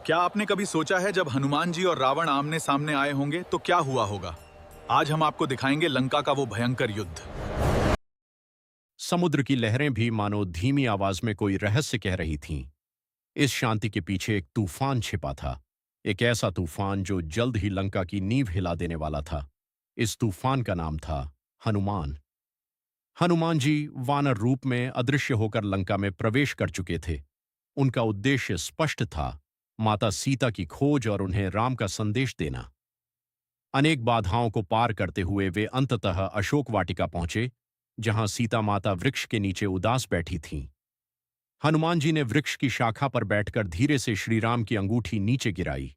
क्या आपने कभी सोचा है जब हनुमान जी और रावण आमने सामने आए होंगे तो क्या हुआ होगा? आज हम आपको दिखाएंगे लंका का वो भयंकर युद्ध। समुद्र की लहरें भी मानो धीमी आवाज में कोई रहस्य कह रही थीं। इस शांति के पीछे एक तूफान छिपा था। एक ऐसा तूफान जो जल्द ही लंका की नींव हिला देने वाला था। इस तूफान का नाम था हनुमान। हनुमान जी वानर रूप में अदृश्य होकर लंका में प्रवेश कर चुके थे। उनका उद्देश्य स्पष्ट था, माता सीता की खोज और उन्हें राम का संदेश देना। अनेक बाधाओं को पार करते हुए वे अंततः अशोक वाटिका पहुंचे, जहां सीता माता वृक्ष के नीचे उदास बैठी थीं। हनुमान जी ने वृक्ष की शाखा पर बैठकर धीरे से श्रीराम की अंगूठी नीचे गिराई।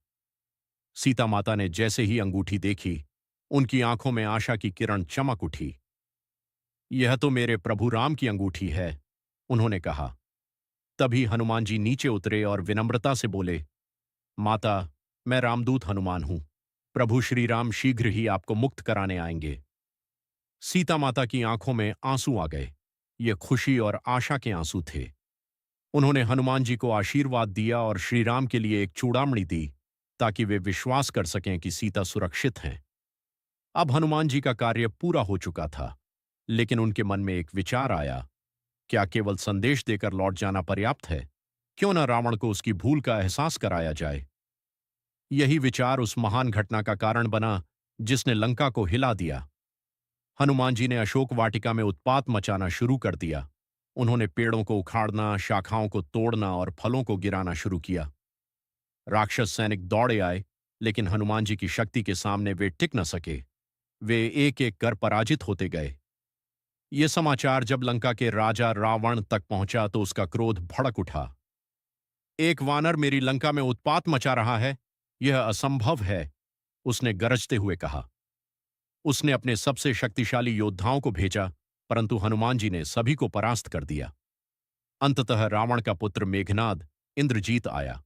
सीता माता ने जैसे ही अंगूठी देखी, उनकी आंखों में आशा की किरण चमक उठी। यह तो मेरे प्रभु राम की अंगूठी है, उन्होंने कहा। तभी हनुमान जी नीचे उतरे और विनम्रता से बोले, माता, मैं रामदूत हनुमान हूं। प्रभु श्री राम शीघ्र ही आपको मुक्त कराने आएंगे। सीता माता की आंखों में आंसू आ गए। ये खुशी और आशा के आंसू थे। उन्होंने हनुमान जी को आशीर्वाद दिया और श्री राम के लिए एक चूड़ामणि दी, ताकि वे विश्वास कर सकें कि सीता सुरक्षित हैं। अब हनुमान जी का कार्य पूरा हो चुका था, लेकिन उनके मन में एक विचार आया। क्या केवल संदेश देकर लौट जाना पर्याप्त है? क्यों न रावण को उसकी भूल का एहसास कराया जाए? यही विचार उस महान घटना का कारण बना जिसने लंका को हिला दिया। हनुमान जी ने अशोक वाटिका में उत्पात मचाना शुरू कर दिया। उन्होंने पेड़ों को उखाड़ना, शाखाओं को तोड़ना और फलों को गिराना शुरू किया। राक्षस सैनिक दौड़े आए, लेकिन हनुमान जी की शक्ति के सामने वे टिक न सके। वे एक एक कर पराजित होते गए। ये समाचार जब लंका के राजा रावण तक पहुंचा तो उसका क्रोध भड़क उठा। एक वानर मेरी लंका में उत्पात मचा रहा है, यह असंभव है, उसने गरजते हुए कहा। उसने अपने सबसे शक्तिशाली योद्धाओं को भेजा, परंतु हनुमान जी ने सभी को परास्त कर दिया। अंततः रावण का पुत्र मेघनाद, इंद्रजीत आया।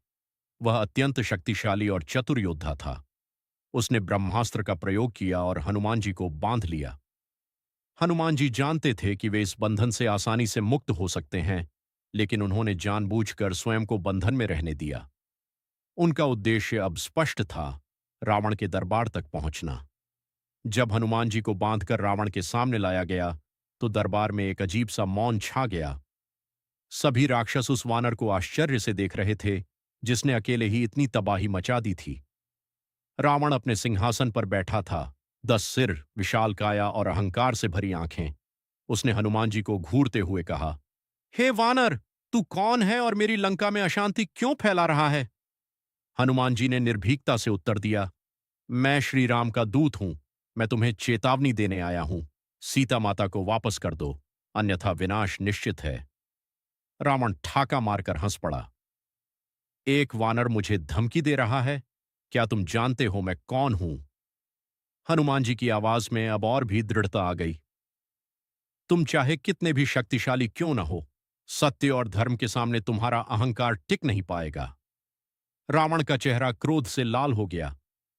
वह अत्यंत शक्तिशाली और चतुर योद्धा था। उसने ब्रह्मास्त्र का प्रयोग किया और हनुमान जी को बांध लिया। हनुमान जी जानते थे कि वे इस बंधन से आसानी से मुक्त हो सकते हैं, लेकिन उन्होंने जानबूझकर स्वयं को बंधन में रहने दिया। उनका उद्देश्य अब स्पष्ट था, रावण के दरबार तक पहुंचना। जब हनुमान जी को बांधकर रावण के सामने लाया गया, तो दरबार में एक अजीब सा मौन छा गया। सभी राक्षस उस वानर को आश्चर्य से देख रहे थे, जिसने अकेले ही इतनी तबाही मचा दी थी। रावण अपने सिंहासन पर बैठा था, 10 सिर, विशाल काया और अहंकार से भरी आंखें। उसने हनुमान जी को घूरते हुए कहा, हे वानर, तू कौन है और मेरी लंका में अशांति क्यों फैला रहा है? हनुमान जी ने निर्भीकता से उत्तर दिया, मैं श्री राम का दूत हूं। मैं तुम्हें चेतावनी देने आया हूं। सीता माता को वापस कर दो, अन्यथा विनाश निश्चित है। रावण ठाका मारकर हंस पड़ा। एक वानर मुझे धमकी दे रहा है? क्या तुम जानते हो मैं कौन हूं? हनुमान जी की आवाज में अब और भी दृढ़ता आ गई। तुम चाहे कितने भी शक्तिशाली क्यों न हो, सत्य और धर्म के सामने तुम्हारा अहंकार टिक नहीं पाएगा। रावण का चेहरा क्रोध से लाल हो गया।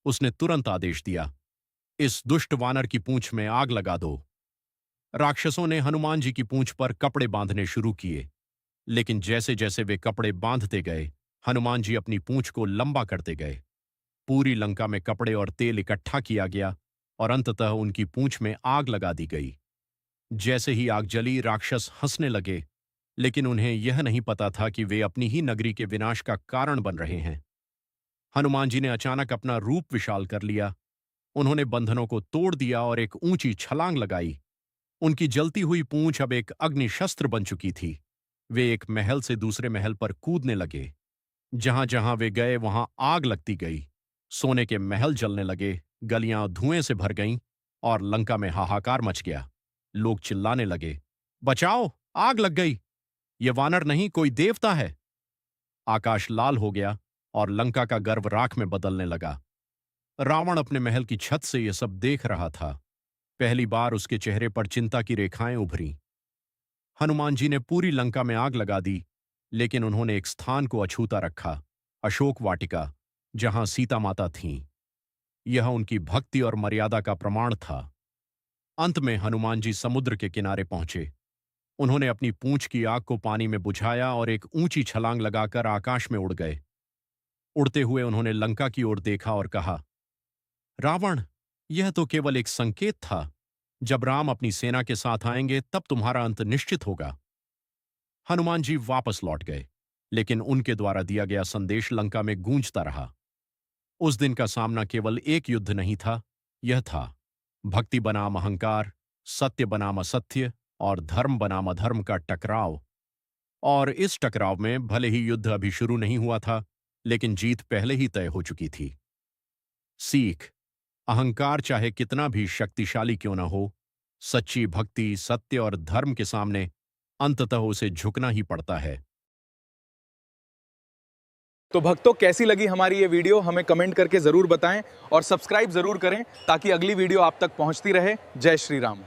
उसने तुरंत आदेश दिया, इस दुष्ट वानर की पूंछ में आग लगा दो। राक्षसों ने हनुमान जी की पूंछ पर कपड़े बांधने शुरू किए, लेकिन जैसे जैसे वे कपड़े बांधते गए, हनुमान जी अपनी पूंछ को लंबा करते गए। पूरी लंका में कपड़े और तेल इकट्ठा किया गया और अंततः उनकी पूंछ में आग लगा दी गई। जैसे ही आग जली, राक्षस हंसने लगे, लेकिन उन्हें यह नहीं पता था कि वे अपनी ही नगरी के विनाश का कारण बन रहे हैं। हनुमान जी ने अचानक अपना रूप विशाल कर लिया। उन्होंने बंधनों को तोड़ दिया और एक ऊंची छलांग लगाई। उनकी जलती हुई पूंछ अब एक अग्निशस्त्र बन चुकी थी। वे एक महल से दूसरे महल पर कूदने लगे। जहां जहां वे गए वहां आग लगती गई। सोने के महल जलने लगे, गलियां धुएं से भर गईं और लंका में हाहाकार मच गया। लोग चिल्लाने लगे, बचाओ, आग लग गई! ये वानर नहीं, कोई देवता है! आकाश लाल हो गया और लंका का गर्व राख में बदलने लगा। रावण अपने महल की छत से यह सब देख रहा था। पहली बार उसके चेहरे पर चिंता की रेखाएं उभरी। हनुमान जी ने पूरी लंका में आग लगा दी, लेकिन उन्होंने एक स्थान को अछूता रखा, अशोक वाटिका, जहां सीता माता थीं। यह उनकी भक्ति और मर्यादा का प्रमाण था। अंत में हनुमान जी समुद्र के किनारे पहुंचे। उन्होंने अपनी पूंछ की आग को पानी में बुझाया और एक ऊंची छलांग लगाकर आकाश में उड़ गए। उड़ते हुए उन्होंने लंका की ओर देखा और कहा, रावण, यह तो केवल एक संकेत था। जब राम अपनी सेना के साथ आएंगे तब तुम्हारा अंत निश्चित होगा। हनुमान जी वापस लौट गए, लेकिन उनके द्वारा दिया गया संदेश लंका में गूंजता रहा। उस दिन का सामना केवल एक युद्ध नहीं था, यह था भक्ति बनाम अहंकार, सत्य बनाम असत्य और धर्म बनाम अधर्म का टकराव। और इस टकराव में भले ही युद्ध अभी शुरू नहीं हुआ था, लेकिन जीत पहले ही तय हो चुकी थी। सीख: अहंकार चाहे कितना भी शक्तिशाली क्यों न हो, सच्ची भक्ति, सत्य और धर्म के सामने अंततः उसे झुकना ही पड़ता है। तो भक्तों, कैसी लगी हमारी ये वीडियो हमें कमेंट करके जरूर बताएं और सब्सक्राइब जरूर करें ताकि अगली वीडियो आप तक पहुंचती रहे। जय श्री राम।